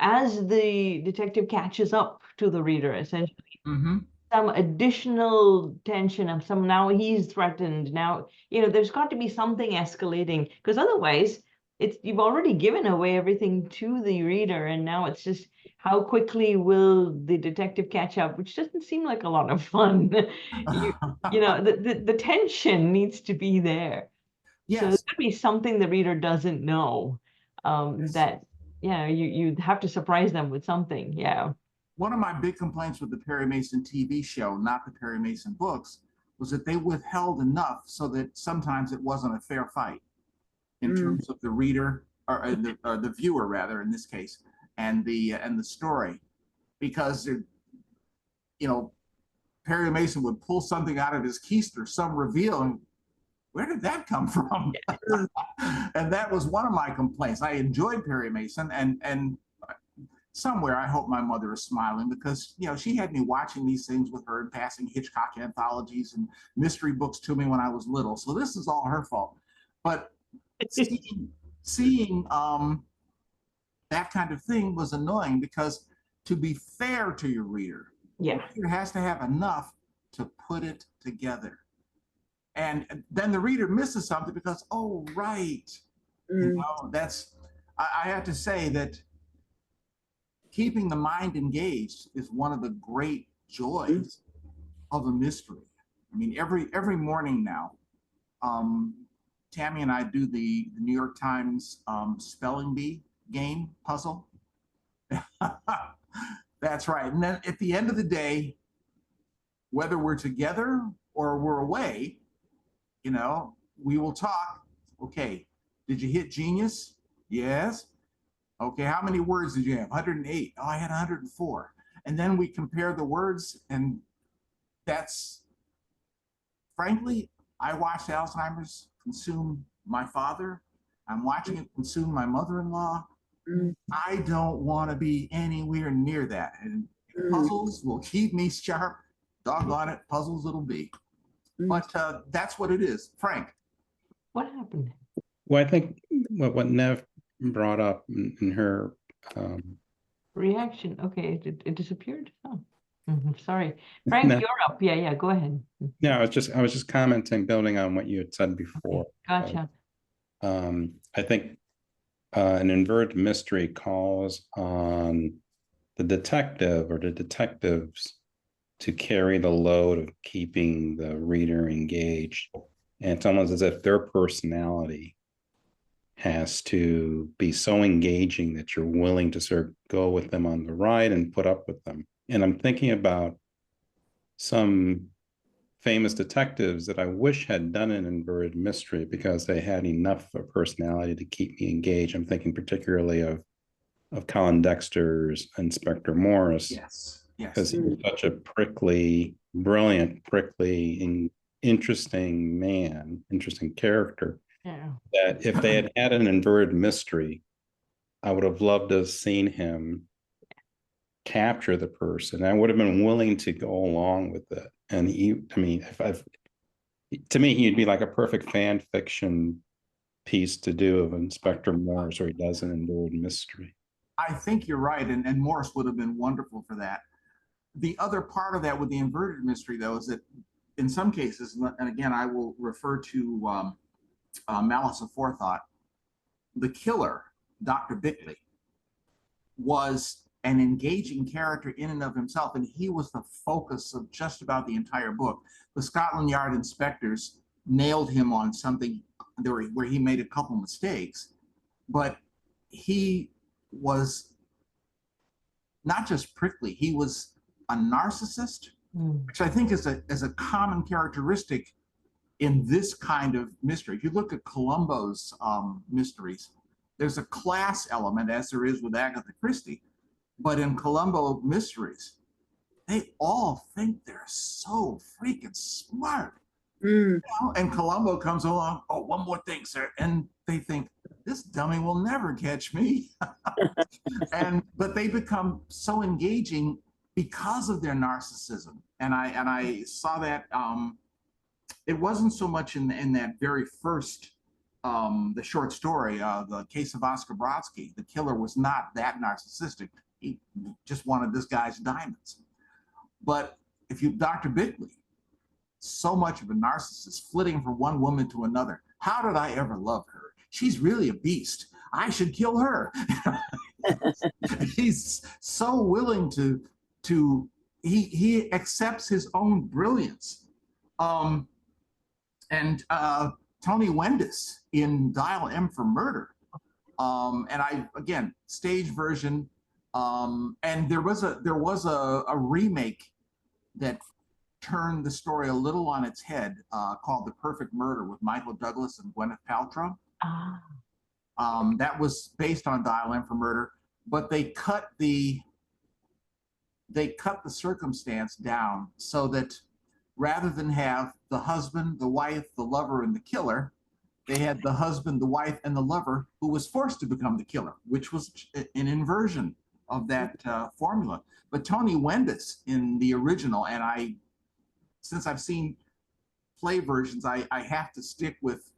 as the detective catches up to the reader, essentially. Some additional tension of now he's threatened. Now, there's got to be something escalating, because otherwise you've already given away everything to the reader, and now it's just how quickly will the detective catch up, which doesn't seem like a lot of fun. The tension needs to be there. So there's Yes. got to be something the reader doesn't know, that you have to surprise them with something. Yeah. One of my big complaints with the Perry Mason TV show, not the Perry Mason books, was that they withheld enough so that sometimes it wasn't a fair fight in terms of the reader, or the viewer rather, in this case, and the story, because Perry Mason would pull something out of his keister, some reveal, and where did that come from? And that was one of my complaints. I enjoyed Perry Mason, and somewhere I hope my mother is smiling, because she had me watching these things with her and passing Hitchcock anthologies and mystery books to me when I was little. So this is all her fault. But seeing that kind of thing was annoying, because to be fair to your reader, the reader has to have enough to put it together. And then the reader misses something because, oh, right. I have to say that keeping the mind engaged is one of the great joys of a mystery. I mean, every morning now, Tammy and I do the New York Times spelling bee game puzzle. That's right. And then at the end of the day, whether we're together or we're away, we will talk. Okay, did you hit genius? Yes. Okay, how many words did you have? 108. Oh, I had 104. And then we compare the words, and that's, frankly, I watched Alzheimer's consume my father. I'm watching it consume my mother-in-law. I don't want to be anywhere near that. And puzzles will keep me sharp. Doggone it, puzzles it'll be. But that's what it is. Frank. What happened? Well, I think what Nev brought up in her reaction. Okay, it disappeared. Oh, sorry, Frank, No. you're up. Yeah, go ahead. Yeah, I was just commenting, building on what you had said before. Gotcha. I think an inverted mystery calls on the detective or the detectives to carry the load of keeping the reader engaged. And it's almost as if their personality has to be so engaging that you're willing to sort of go with them on the ride and put up with them. And I'm thinking about some famous detectives that I wish had done an inverted mystery because they had enough of a personality to keep me engaged. I'm thinking particularly of Colin Dexter's Inspector Morse. Yes, yes. Because he was such a prickly, brilliant, prickly, interesting man, interesting character. Yeah. That if they had had an inverted mystery, I would have loved to have seen him capture the person. I would have been willing to go along with it. And to me, he'd be like a perfect fan fiction piece to do of Inspector Morse, where he does an inverted mystery. I think you're right, and Morse would have been wonderful for that. The other part of that with the inverted mystery, though, is that in some cases, and again, I will refer to Malice Aforethought, the killer, Dr. Bickley, was an engaging character in and of himself, and he was the focus of just about the entire book. The Scotland Yard inspectors nailed him on something where he made a couple mistakes, but he was not just prickly, he was a narcissist, which I think is a common characteristic in this kind of mystery. If you look at Columbo's mysteries, there's a class element, as there is with Agatha Christie, but in Columbo mysteries, they all think they're so freaking smart. You know? And Columbo comes along, oh, one more thing, sir, and they think, this dummy will never catch me. But they become so engaging because of their narcissism. And I saw that it wasn't so much in that very first the short story, The Case of Oscar Brodsky. The killer was not that narcissistic. He just wanted this guy's diamonds. But if you, Dr. Bickley, so much of a narcissist, flitting from one woman to another. How did I ever love her? She's really a beast. I should kill her. He's so willing he accepts his own brilliance. And Tony Wendis in Dial M for Murder. And again, stage version. And there was a remake that turned the story a little on its head, called The Perfect Murder with Michael Douglas and Gwyneth Paltrow. That was based on Dial M for Murder, but they cut the circumstance down so that rather than have the husband, the wife, the lover, and the killer, they had the husband, the wife, and the lover who was forced to become the killer, which was an inversion of that formula. But Tony Wendis in the original, and since I've seen play versions, I have to stick with,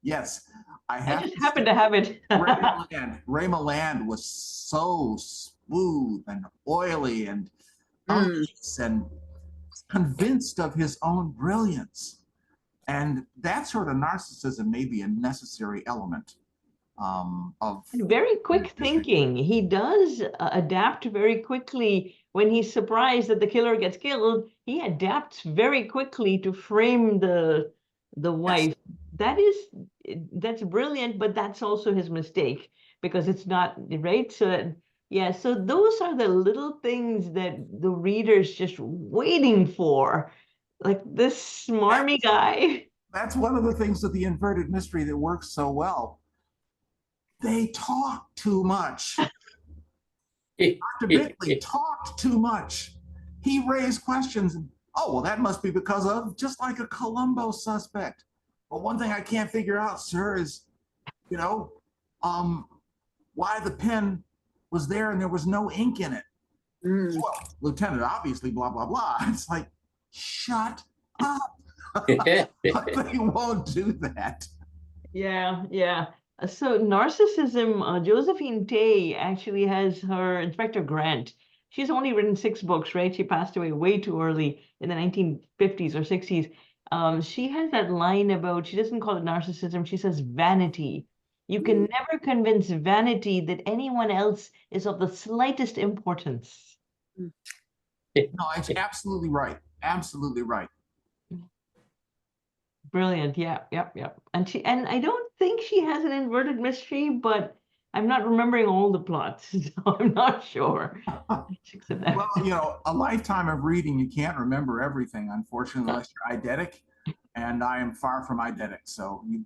yes, I just happen to have it. Ray Milland was so smooth and oily and and convinced of his own brilliance. And that sort of narcissism may be a necessary element of very quick thinking. He does adapt very quickly. When he's surprised that the killer gets killed, he adapts very quickly to frame the wife. Yes. That's brilliant, but that's also his mistake because it's not right. So yeah, so those are the little things that the reader's just waiting for, like this smarmy guy. That's one of the things of the inverted mystery that works so well. They talk too much. Dr. Bickley talked too much. He raised questions. And, oh, well, that must be because of, just like a Columbo suspect. But one thing I can't figure out, sir, is, why the pen was there and there was no ink in it. Well, Lieutenant, obviously, blah, blah, blah. It's like, shut up. But they won't do that. Yeah. So narcissism, Josephine Tay actually has her Inspector Grant. She's only written 6 books, right? She passed away way too early in the 1950s or 60s. She has that line about, she doesn't call it narcissism, she says vanity. You can never convince vanity that anyone else is of the slightest importance. No, it's absolutely right. Absolutely right. Brilliant. Yeah, yep, yep. And I don't think she has an inverted mystery, but I'm not remembering all the plots, so I'm not sure. Well, you know, a lifetime of reading, you can't remember everything, unfortunately, unless you're eidetic. And I am far from eidetic, so you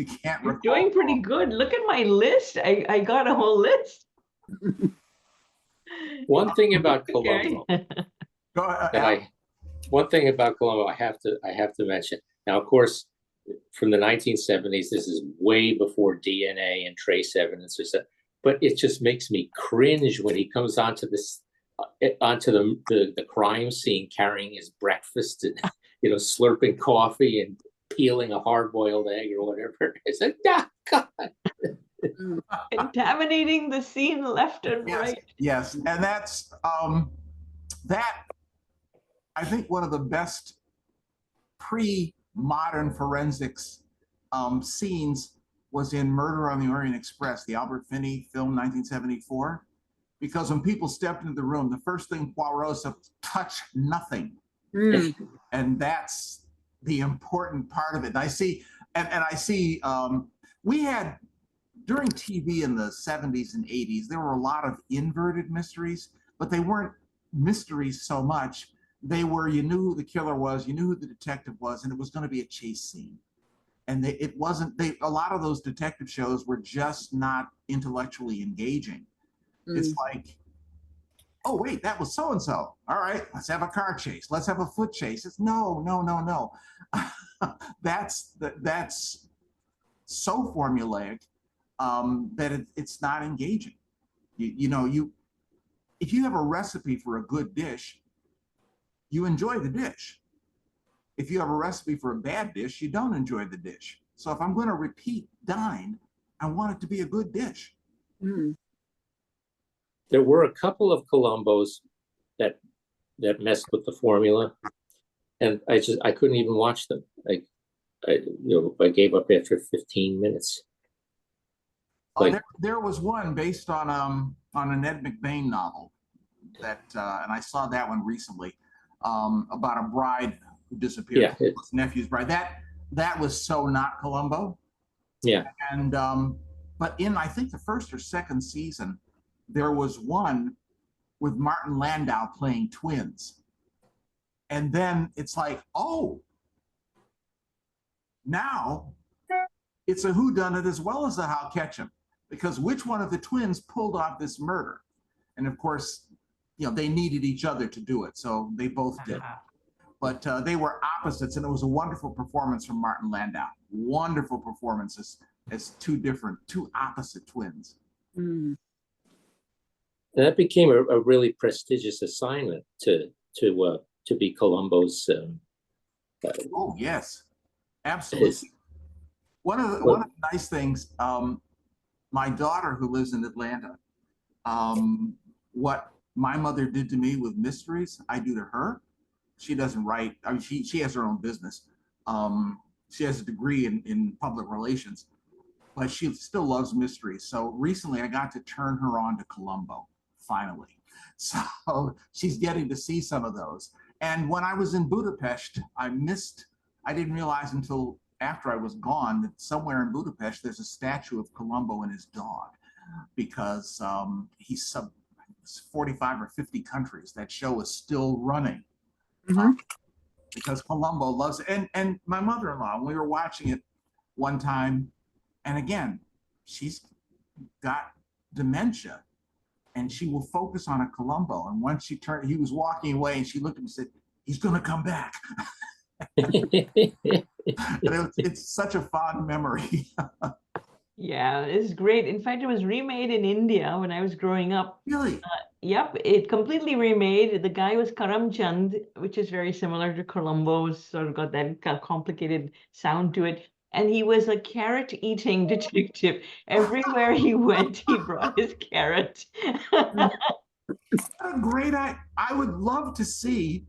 can't You're recall. doing pretty good. Look at my list. I got a whole list. One thing about Okay. Columbo Go ahead. that one thing about Columbo I have to mention. Now, of course, from the 1970s, this is way before DNA and trace evidence or so, but it just makes me cringe when he comes onto the crime scene carrying his breakfast and, you know, slurping coffee and peeling a hard-boiled egg or whatever. It's like, ah, God. Contaminating the scene left and Yes, right. yes, and that's that. I think one of the best pre-modern forensics scenes was in Murder on the Orient Express, the Albert Finney film, 1974. Because when people stepped into the room, the first thing Poirot said, touch nothing. And that's the important part of it. And I see, we had, during TV in the 70s and 80s, there were a lot of inverted mysteries, but they weren't mysteries so much. They were, you knew who the killer was, you knew who the detective was, and it was going to be a chase scene. And a lot of those detective shows were just not intellectually engaging. It's like, oh, wait, that was so-and-so. All right, let's have a car chase. Let's have a foot chase. It's no. That's so formulaic that it's not engaging. If you have a recipe for a good dish, you enjoy the dish. If you have a recipe for a bad dish, you don't enjoy the dish. So if I'm going to repeat dine, I want it to be a good dish. There were a couple of Columbos that messed with the formula, and I couldn't even watch them. I gave up after 15 minutes. There was one based on an Ed McBain novel that, and I saw that one recently, about a bride who disappeared. Yeah, his nephew's bride. That was so not Columbo. Yeah, and but in I think the first or second season, there was one with Martin Landau playing twins, and then it's like, oh, now it's a whodunit as well as a HowCatchEms, because which one of the twins pulled off this murder? And of course, they needed each other to do it, so they both did. But they were opposites, and it was a wonderful performance from Martin Landau. Wonderful performances as two opposite twins. That became a really prestigious assignment to be Columbo's. Oh yes, absolutely. One of the nice things, my daughter who lives in Atlanta, what my mother did to me with mysteries, I do to her. She doesn't write. I mean, she has her own business. She has a degree in public relations, but she still loves mysteries. So recently I got to turn her on to Columbo, finally. So she's getting to see some of those. And when I was in Budapest, I didn't realize until after I was gone that somewhere in Budapest, there's a statue of Columbo and his dog, because he's 45 or 50 countries. That show is still running. Because Columbo loves it. And my mother-in-law, we were watching it one time, and again, she's got dementia, and she will focus on a Columbo. And once he was walking away, and she looked at me and said, "He's going to come back." It's such a fond memory. Yeah, it's great. In fact, it was remade in India when I was growing up. Really? Yep, it completely remade. The guy was Karamchand, which is very similar to Columbo's, sort of got that complicated sound to it. And he was a carrot-eating detective. Everywhere he went, he brought his carrot. What a great I would love to see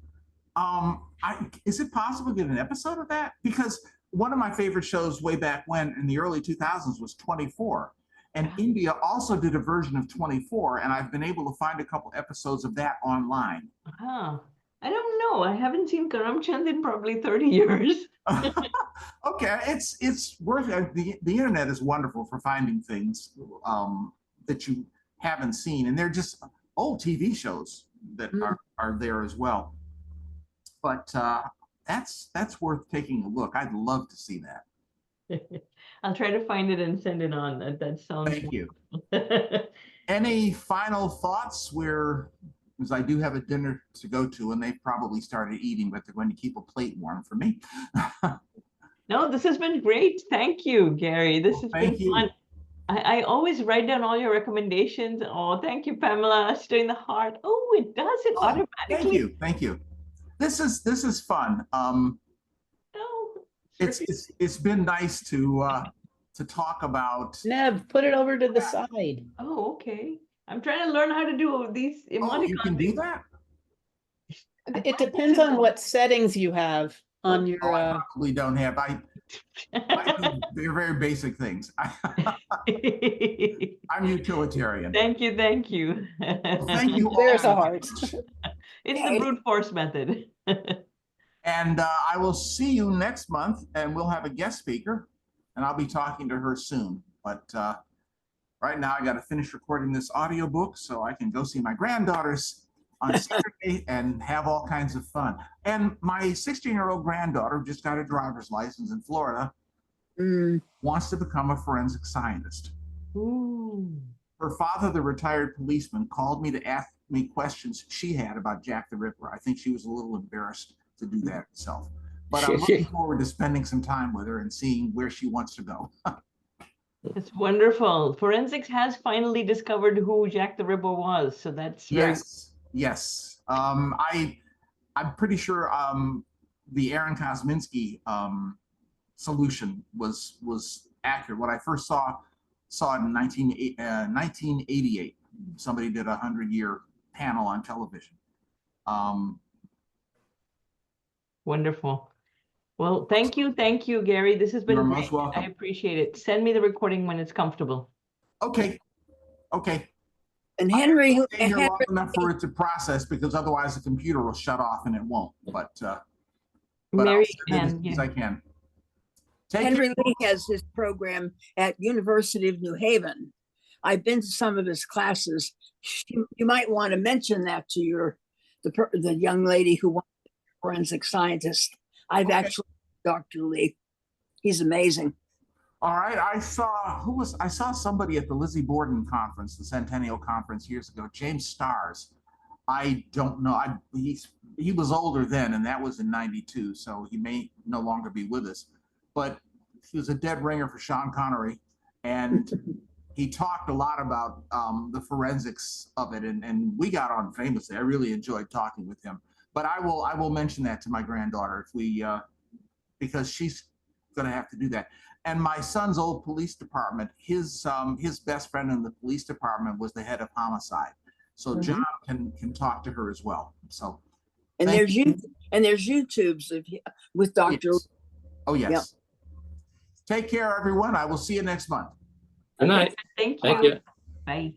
Is it possible to get an episode of that? Because one of my favorite shows way back when in the early 2000s was 24. And India also did a version of 24, and I've been able to find a couple episodes of that online. I don't know. I haven't seen CrimeCraft in probably 30 years. Okay, it's worth it. The internet is wonderful for finding things that you haven't seen, and they're just old TV shows that are there as well. But that's worth taking a look. I'd love to see that. I'll try to find it and send it on. That sounds Thank you. wonderful. Any final thoughts? Because I do have a dinner to go to, and they've probably started eating, but they're going to keep a plate warm for me. No, this has been great. Thank you, Gary. This has been fun. I always write down all your recommendations. Oh, thank you, Pamela. Stir in the heart. Oh, it does it automatically. Thank you. This is fun. It's been nice to talk about. Nev, put it over to the side. Oh, okay. I'm trying to learn how to do these emoticons. Oh, you can do that? It depends on what settings you have on your. I probably don't have. I they're very basic things. I'm utilitarian. Thank you. Thank you. There's a heart. It's the brute force method. And I will see you next month, and we'll have a guest speaker, and I'll be talking to her soon. But right now, I got to finish recording this audiobook so I can go see my granddaughters on Saturday and have all kinds of fun. And my 16-year-old granddaughter just got a driver's license in Florida, wants to become a forensic scientist. Ooh. Her father, the retired policeman, called me to ask me questions she had about Jack the Ripper. I think she was a little embarrassed to do that herself. But I'm looking forward to spending some time with her and seeing where she wants to go. It's wonderful. Forensics has finally discovered who Jack the Ripper was, so that's very yes. I'm pretty sure the Aaron Kosminski solution was accurate. When I first saw it in 1988, somebody did a 100-year panel on television. Wonderful. Well, thank you, Gary. This has been You're great. most welcome. I appreciate it. Send me the recording when it's comfortable. Okay. And Henry, You're long enough for it to process, because otherwise the computer will shut off and it won't. But Mary I'll send it as I can. Henry Lee has his program at University of New Haven. I've been to some of his classes. You might want to mention that to the young lady who wants to be a forensic scientist. I've actually Dr. Lee. He's amazing. All right, I saw somebody at the Lizzie Borden conference, the Centennial Conference years ago, James Stars. I don't know. He was older then, and that was in '92, so he may no longer be with us. But he was a dead ringer for Sean Connery, and he talked a lot about the forensics of it, and we got on famously. I really enjoyed talking with him. But I will mention that to my granddaughter because she's going to have to do that. And my son's old police department, his best friend in the police department was the head of homicide. So John can talk to her as well. So there's YouTubes with Dr. Yes. Oh yes. Yep. Take care, everyone. I will see you next month. Good night. Thank you. Thank you. Bye.